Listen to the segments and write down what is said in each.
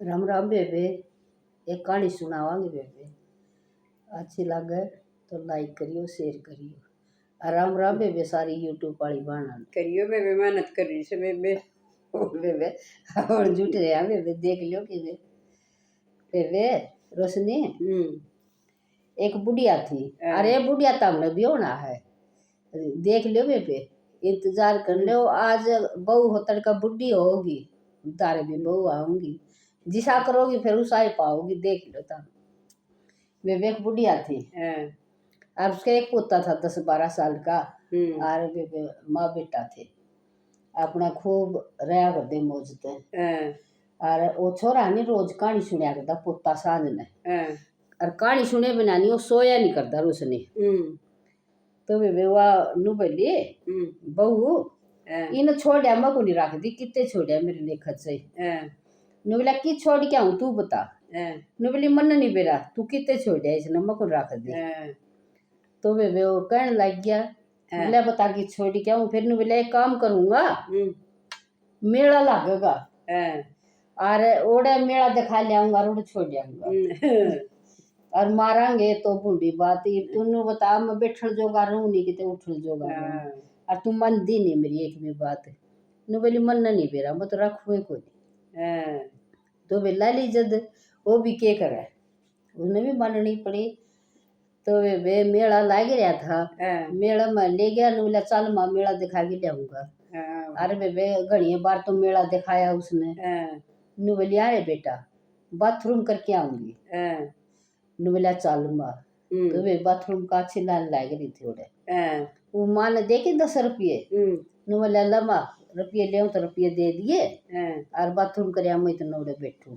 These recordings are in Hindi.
राम राम बेबे। एक कहानी सुनावांगे बेबे। अच्छी लगे तो लाइक करियो, शेयर करियो। राम राम बेबे सारी यूट्यूब वाली बाना करियो बेबे, मेहनत कर रही से बेबे। बेबे और जुट रहे हैं बेबे, देख लियो कि बेबे रोशनी एक बुढ़िया थी। अरे बुढ़िया तो हमने भी होना है, देख लियो बेबे, इंतजार कर लो। आज बहू होतर का बुढ़ी होगी, तारे भी बहू आऊंगी, जिसा करोगी फिर उसा ही पाओगी, देख लो। तब बेबे एक बुढ़िया थी और उसका एक पोता था 10-12 साल का। और बेबे माँ बेटा थे अपना, खूब रहा करते मौजते। और वो छोरा नहीं रोज कहानी सुनिया करता पोता साँझ ने, और कहानी सुने बिना नहीं वो सोया नहीं करता रोशनी। तो बेबे वह नु बोली बहू इन छोड़िया मैं को नहीं रख दी, कितने छोड़िया मेरे लिए खर्चे। नु बोला की छोड़ क्या हूँ तू बता। नु बोली मन नहीं बेरा तू कितने छोड़िया इसने मैं को रख दी। तो बेबे वो कहने लग गया, बोला बता की छोड़ क्या हूँ। फिर नु बोला एक काम करूंगा, मेला लगेगा और ओड़े मेला दिखा लियाऊंगा और छोड़ जाऊंगा और मारांगे तो बूढ़ी बात ही। तू बता मैं बैठन जोगा रहूं नहीं कितने उठन जोगा रहूं, और तू मन दी नहीं मेरी एक भी बात। नु बोली मन नहीं बेरा मैं तो रखूँ को नहीं। तो बेला ली जद वो भी के करे, उसने भी माननी पड़ी। तो वे मेला लाग रहा था, मेला में ले गया। नु बोला चल माँ मेला दिखा के लियाऊंगा। अरे बेबे घड़ी बार तो मेला दिखाया उसने। नु बोली अरे बेटा बाथरूम करके आऊंगी। नु बोला चल माँ। तो वे बाथरूम का अच्छी लाइन लाग रही थी उड़े, वो माँ ने देखे 10 रुपये। नु बोला ला माँ रुपये ले तो रुपये दे दिए और बाथरूम कर मैं तो नौड़े बैठू।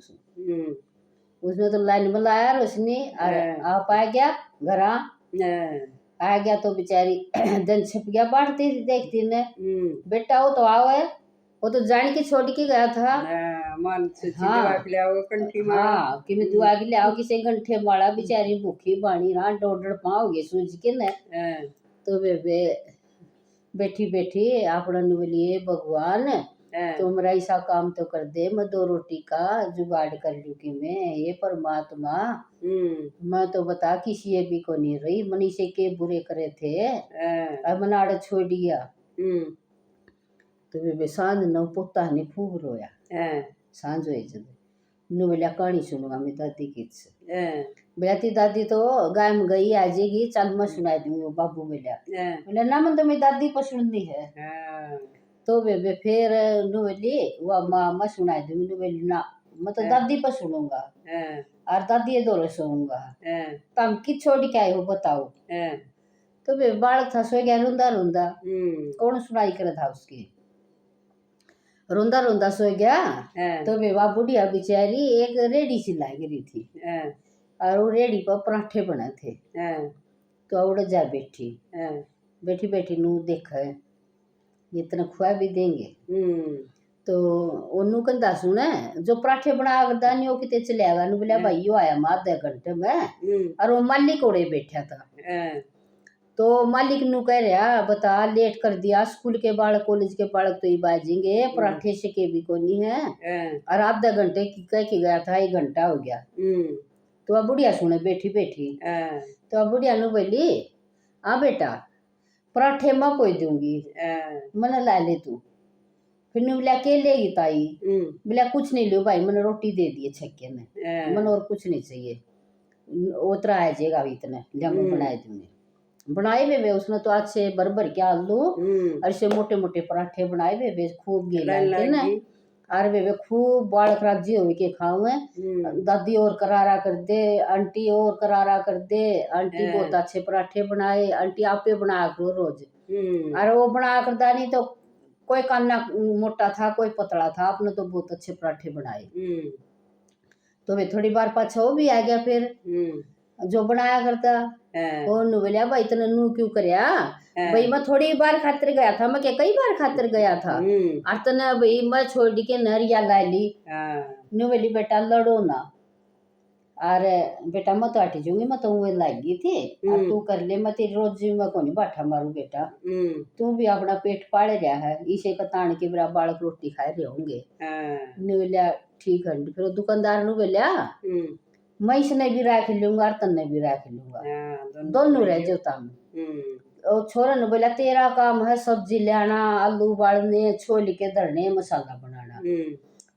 उसने तो लाइन में लाया रोशनी और आप आ गया घर आ गया। तो बेचारी दिन छिप गया बांटती देखती ने, बेटा वो तो आओ है, वो तो जान के छोड़ के गया था। मन से दुआ के ले आओ कंठी माला। हाँ कि मैं दुआ के ले आओ किसी घंटे माला, बेचारी भूखी बाणी रहा डोडर पाओगे सूझ के न। तो बेबे बैठी बैठी अपना बोलिए भगवान तुमरा ऐसा काम तो कर दे, मैं 2 रोटी का जुगाड़ कर लूँ कि मैं ये परमात्मा। मैं तो बता किसी ये भी को नहीं रही, मनी से के बुरे करे थे और मनाड़ छोड़ दिया। तो बेबे सांझ न पोता ने खूब रोया। सांझ हुई जब नु बोला कहानी सुनूंगा मैं दादी की से। बेटी दादी तो गाय में गई आ जाएगी, चल मैं सुना दूंगी। वो बाबू बोला ना मन तो मेरी दादी पर सुननी है। तो बेबे फिर नु बोली वह माँ मैं सुना दूंगी। नु बोली ना मैं तो दादी पर सुनूंगा और दादी दौरे सोऊंगा। तम कि छोड़ के आए हो बताओ। तो बेबे बालक था सो गया रोंदा रोंदा, कौन सुनाई करे था उसकी, रोंदा रोंदा सो गया। तो बेवा बुढ़िया बेचारी एक रेडी सी लाग रही थी और वो रेडी पर पराठे बने थे। तो उड़ जा बैठी बैठी बैठी नू देखा इतना खुआ भी देंगे। तो ओनू कंधा सुने जो पराठे बना करता नहीं वो कितने चलेगा। नु बोला भाई यो आया माँ आधे घंटे में, और वो मालिक ओड़े बैठा था। तो मालिक नु कह रहा बता लेट कर दिया, स्कूल के बालक कॉलेज के बालक तो ही बाजेंगे, पराठे से के भी को नहीं है और आधा घंटे की कह के गया था 1 घंटा हो गया। तो अब बुढ़िया सुने बैठी बैठी। तो अब बुढ़िया नु बोली हाँ बेटा पराठे मैं कोई दूंगी, मैंने ला ले तू। फिर नु बोला के लेगी ताई। बोला कुछ नहीं लो भाई, मैंने रोटी दे दी छक्के में, मैंने और कुछ नहीं चाहिए, उतरा आ जाएगा इतने जब बनाए दूंगी। बनाए बेबे उसने तो आज से भर के आलू और से मोटे मोटे पराठे बनाए बेबे, खूब गेला ना। और बेबे खूब बालक राज्य हो के खाऊं। दादी और करारा कर दे, आंटी और करारा कर दे, आंटी बहुत अच्छे पराठे बनाए, आंटी आपे बना करो रोज। और वो बना कर दानी तो कोई काना मोटा था कोई पतला था, आपने तो बहुत अच्छे पराठे बनाए। तो वे थोड़ी बार पाछा वो भी आ गया फिर जो बनाया करता। वो नु बोलिया भाई इतना नू क्यों करया भाई, मैं थोड़ी बार खातिर गया था, मैं क्या कई बार खातिर गया था और तने भाई मैं छोड़ के नरिया ला ली। नु बोली बेटा लड़ो ना, और बेटा मैं तो हटी जाऊंगी, मैं तो वही लागी थी, और तू कर ले, मैं तेरी रोजी में को नहीं बाठा मारू बेटा, तू भी अपना पेट पाल रहा है, इसे का तान के मेरा बालक रोटी खाए रहे होंगे। ने बोलिया ठीक है। फिर वो दुकानदार ने बोलिया मैं इसने भी रख लूंगा और तन्ने भी रख लूंगा, दोनों रह जाओ तम। और छोरा ने बोला तेरा काम है सब्जी लाना, आलू उबालने, छोल के धरने, मसाला बनाना,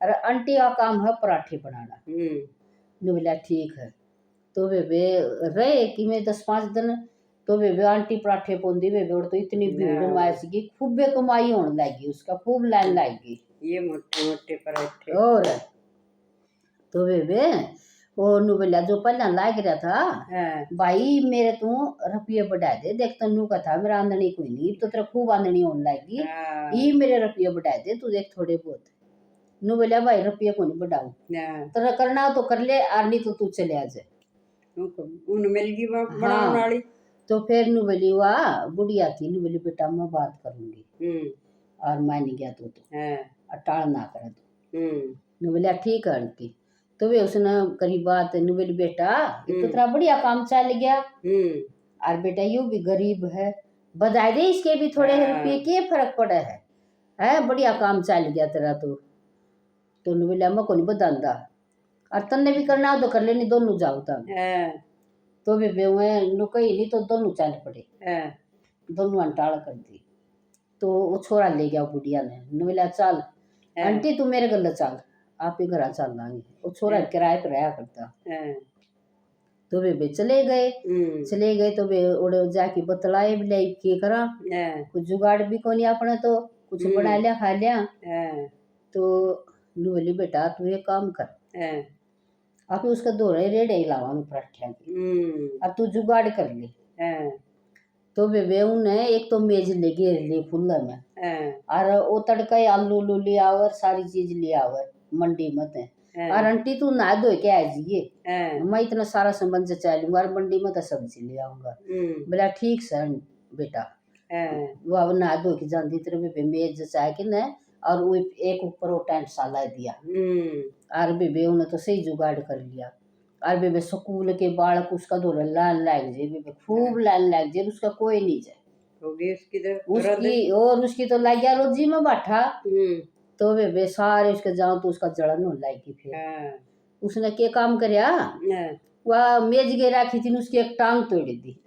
और आंटी का काम है पराठे बनाना। ने बोला ठीक है। तो वे रहे कि मैं 10-5 दिन, तो वे आंटी पराठे पोंदी वे और तो इतनी भीड़ मार सी, खूब बे कमाई होने लगी, उसका खूब लाइन लगी, ये मोटे मोटे पराठे। और तो वे वो नु बोला जो पहला लाग रहा था भाई मेरे तू रुपये बढ़ा दे, देख तन्नू का था मेरा आंदनी कोई नहीं, तो तेरा खूब आंदनी होने लगी, ये मेरे रुपये बढ़ा दे तू, देख थोड़े बहुत। नु बोला भाई रुपये को नहीं बढ़ाऊ, तेरा करना तो कर ले, और नहीं तो तू चले आ जाए। उन मिल गई बनाने वाली। तो फिर नु बोली वाह बुढ़िया थी, नु बोली बेटा मैं बात करूंगी, और मान गया तू तो टाल ना करे तू। नु बोलिया ठीक है आंटी। तो वे उसने करी बात, नु बोली बेटा ये तो तेरा बढ़िया काम चल गया, और बेटा यू भी गरीब है, बधाई दे इसके भी थोड़े रुपये के फर्क पड़ा है बढ़िया काम चल गया तेरा तो नु बोलिया मैं को नहीं बधांदा, और तन्ने भी करना हो तो कर लेनी, दोनों जाओ तब। तो वे नु कही नहीं तो दोनों चल पड़े, दोनों अंटाल कर दी। तो वो छोरा ले गया बुढ़िया ने, नु बोलिया चल आंटी तू मेरे गले चल, आप ही घर चल लाएंगे। वो छोरा किराए पर रहा करता। तो वे चले गए तो वे उड़े जाके बतलाए भी के करा, कुछ जुगाड़ भी को नहीं अपने, तो कुछ बना लिया खा लिया। तो नु बोली बेटा तू ये काम कर, आप उसका दोरे रेड़े लावांगे पराठिया की, अब तू जुगाड़ कर ले। तो वे उन्हें एक तो मेज ले घेर ली फुल्ला में, और वो तड़का आलू उलू ले आवर, सारी चीज ले आवर मंडी मत, और आंटी तू नहा धो के आ जाइए, मैं इतना सारा सामान जचा लूंगा, और मंडी में तो सब्जी ले आऊंगा। बोला ठीक सर बेटा। वो अब नहा धो के जाती तरह मेज जचा के न, और वो एक ऊपर वो टेंट साला दिया, और बेबे उन्हें तो सही जुगाड़ कर लिया। और बेबे स्कूल के बालक उसका दौरा लाइन लग जाए, बेबे खूब लाइन लग जाए, उसका कोई नहीं जाए, उसकी और उसकी तो लग गया रोजी में बैठा। तो वे सारे उसके जाओ तो उसका जलन होने लगी। फिर उसने क्या काम करया, वह मेज गे रखी थी, उसकी एक टांग तोड़ दी,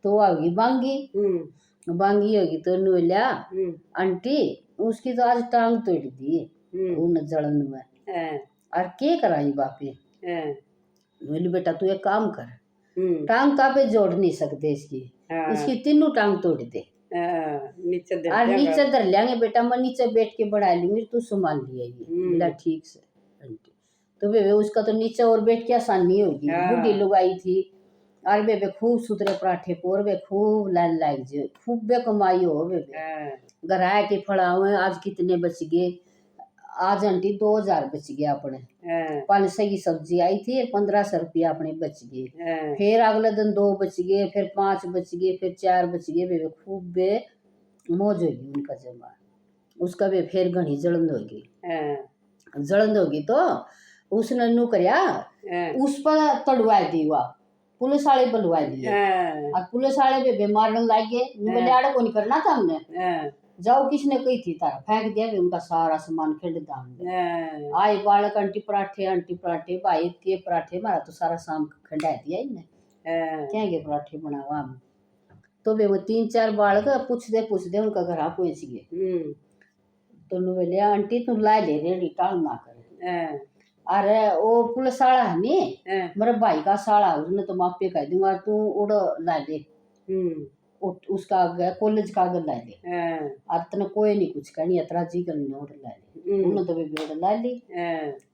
तो आ गई बांगी होगी। तो बोलिया आंटी उसकी तो आज टांग तोड़ दी उन जलन में, और क्या कराई बापे। बोली बेटा तू एक काम कर, टांग तापे जोड़ नहीं सकते इसकी तीनों टांग तोड़ दे, नीचे धर लेंगे बेटा, मैं नीचे बैठ के बढ़ा लूंगी, तू संभाल लिया ये। बोला ठीक से आंटी। तो बेबे उसका तो नीचे और बैठ के आसानी होगी, बूढ़ी लुगाई थी, और बेबे खूब सुतरे पराठे पोर, वे खूब लाइन लाग जाए, खूब बे कमाई हो बेबे। घर आए के फड़ावे आज कितने बच गए, आज आंटी 2000 बच गया अपने, 500 की सब्जी आई थी, 1500 रुपया अपने बच गए। फिर अगले दिन 2 बच गए, फिर 5 बच गए, फिर 4 बच गए। बेबे खूब बे मौज होगी उनका जमा, उसका भी फिर घनी जलन होगी। तो उसने नू करया उस पर तड़वा दी, हुआ पुलिस वाले बुलवा दिए, और पुलिस वाले बेबे मारने लग गए। बोले आड़े को नहीं करना था हमने, जाओ किसने कही थी तारा, फेंक दिया उनका सारा सामान खेड़ दाम। आए बालक आंटी पराठे भाई के पराठे, मारा तो सारा शाम खंडा दिया इन्हें, क्या के पराठे बनावा। तो वे वो 3-4 बालक पूछते उनका घर पहुंच गए। तो बोले आंटी तू ला ले रेडी टाल ना करे, अरे वो पुलिस वाला है नी मेरे भाई का साला, उसने तो मापे कह दूंगा तू उड़ ला ले, उसका कॉलेज का अगर ला ले, और तने कोई नहीं कुछ कहनी, अतरा जी करनी उड़ ला ले। उन्होंने तो बेबे उड़ ला ली,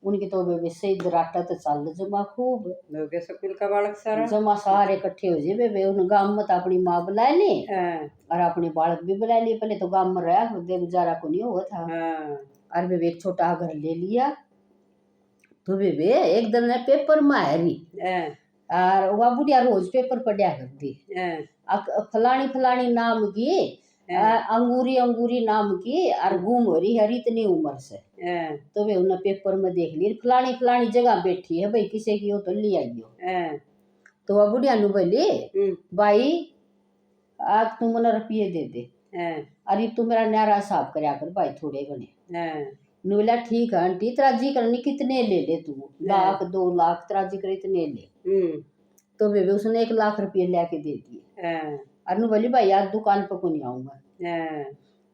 उनकी तो बेबे सही दराटा तो चल जमा खूब स्कूल का बालक सारा जमा सारे इकट्ठे हो जाए। बेबे उन गांव में तो अपनी माँ बुला ली, और अपने बालक भी बुला लिए, पहले तो गांव में रहा गुजारा को नहीं हुआ था। और बेबे एक छोटा घर ले लिया। तो बेबे एक दिन ने पेपर में आयरी, और वह बुढ़िया रोज पेपर पढ़िया करती, फलानी नाम की अंगूरी अंगूरी नाम की और गुम हो रही है इतनी उम्र से। तो वे उन्हें पेपर में देख ली फलानी फलानी जगह बैठी है भाई किसी की हो तो ले आइयो। तो वह बुढ़िया नु बोली भाई आज तू मने रुपये दे दे अरे तू मेरा न्यारा साफ करया कर भाई थोड़े घने। नु बोला ठीक है आंटी तेरा जी करनी कितने ले ले तू 1 लाख 2 लाख तेरा जी कर इतने ले। तो वे उसने 1 लाख रुपये लेके दे दिए। और नु बोली भाई आज दुकान पे को नहीं आऊंगा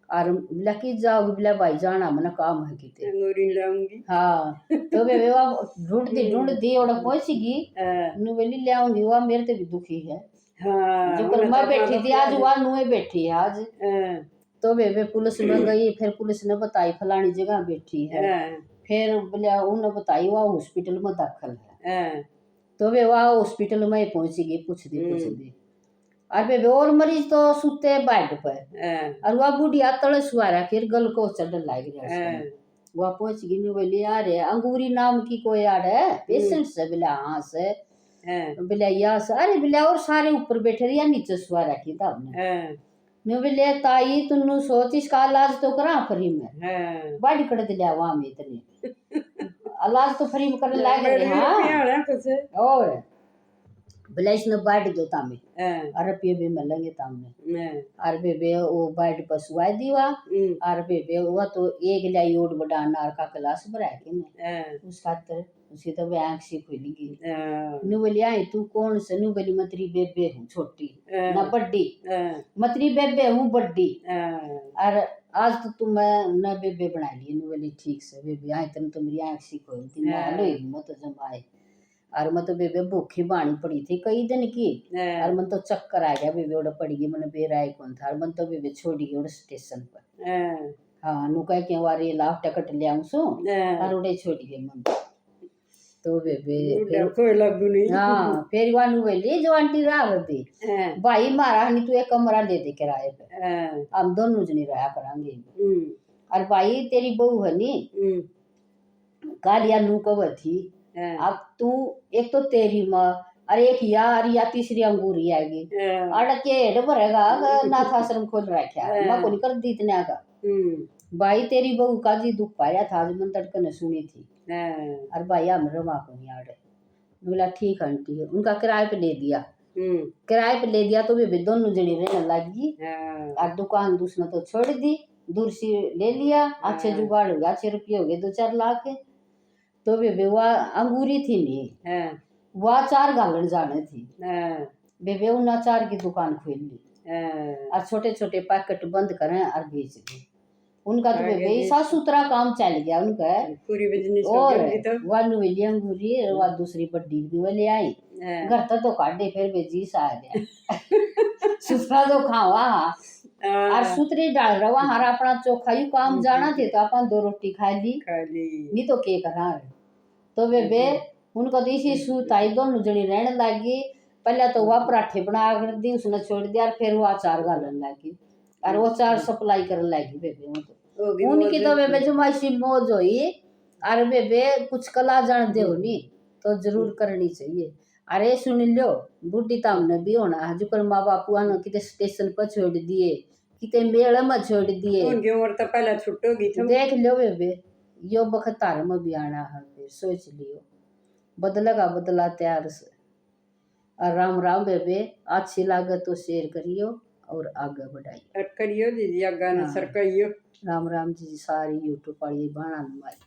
और बोला कि जाओ बोला भाई जाना मना काम है किते अंगूरी लाऊंगी। हाँ तो वे ढूंढती और पहुंचेगी नु बोली ले आऊंगी वह मेरे ते भी दुखी है। हाँ जो कर मैं बैठी थी आज वह नुए बैठी है आज। तो वे पुलिस में गई फिर पुलिस ने बताई फलानी जगह बैठी है। फिर बोले उन्हें बताई वह हॉस्पिटल में दाखिल है। तो वे वह हॉस्पिटल में पहुंचेगी पूछ दी और वे और मरीज तो सुते बेड पर और वह बुढ़िया तले सुआरा फिर गल को चढ़ लाग रहा। वह पहुंच गई नहीं बोली यार अंगूरी नाम की कोई यार है पेशेंट से बोला हाँ से बोले या अरे बोले और सारे ऊपर बैठे रहे या नीचे सुआ रखी था हमने बोले ताई तुन्नु सोच इसका इलाज तो करा फ्री में बाड़ी कर दिया वहां में इतने इलाज तो फ्री में करने लायक है। हाँ और बोले इसने बैठ दो तामे और रुपये भी मिलेंगे तामने और बे वो बैठ पर सुआ दीवा और बे वो तो एक लाई ओड बड़ा अनार का क्लास भरा के ने उस खातर उसकी तो बैंक सी खुलेगी। नु बोली आई तू कौन से नु बोली मतरी बेबे हूँ छोटी ना बड्डी मतरी बेबे हूँ बड्डी और आज तो तुम न बेबे बना लिए। नु बोली ठीक से बेबे आई तुम तो मेरी आँख सी खोल दी मालो हिम्मत जमाए और मैं तो बेबे भूखी बाणी पड़ी थी कई दिन की और मन तो चक्कर आ गया बेबे उड़ पड़ी गई मैंने बेराय कौन था और मन तो बेबे छोड़ी गई उड़ स्टेशन पर। हाँ नु कह के वारी लाभ टिकट ले आऊं सो और उड़े छोड़ी गई मन तो बेबे हाँ फिर वानू बोली जो आंटी राह दी भाई मारा नहीं तू एक कमरा ले दे किराए पे हम दोनों जने रहा करांगे और भाई तेरी बहू है नी कालिया नू कब थी अब तू एक तो तेरी माँ अरे एक या तीसरी अंगूरी आएगी अड़के हेड भरेगा नाथ आश्रम खोल रखा माँ को नहीं कर दी इतने का भाई तेरी बहू का जी दुख पाया था आज मन तड़के ने सुनी थी और भाई हमारे माँ को नहीं आड़े। बोला ठीक आंटी उनका किराए पे ले दिया किराए पे ले दिया तो वे दोनों जनी रहने लगी और दुकान दूसरा तो छोड़ दी दूर से ले लिया अच्छे जुगाड़ हो गया 6 रुपये हो गए 2-4 लाख। तो वे वह अंगूरी थी नहीं वह 4 गालन जाने थी बेबे उन अचार की दुकान खोल ली और छोटे छोटे पैकेट बंद करें और बेच दी। उनका तो बेबे साफ सुथरा काम चल गया उनका पूरी बिजनेस और वह नुवेली अंगूरी वह दूसरी बड्डी नुवेली आई घर तक तो काटे फिर बेजी सा आ गया सुथरा तो खावा और सुथरी डाल रहा हमारा अपना चोखा यू काम जाना थे तो अपन 2 रोटी खा ली नहीं तो के करा। तो बेबे उनको तो इसी सूत आई दोनों जनी रहने लगी पहले तो वह पराठे बना कर दी उसने छोड़ दिया और फिर वो अचार गालन लगी और वो अचार सप्लाई करने लगी बेबे तो उनकी तो बेबे जमाइशी मौज हुई और बेबे कुछ कला जान दे होनी तो जरूर करनी चाहिए। अरे सुन लो बूढ़ी तो हमने भी होना जो कर माँ बापू आना किते स्टेशन पर छोड़ दिए किते मेले में छोड़ दिए उनकी उम्र तो पहले छुट्टोगी देख लो बेबे यो बखत तार में भी आना है फिर सोच लियो बदलेगा बदला तैयार से। और राम राम बेबे अच्छी लागत तो शेयर करियो और आगे बढ़ाइए करियो दीदी आगे न सर करियो। राम राम जी सारी यूट्यूब पर ये बना हमारी।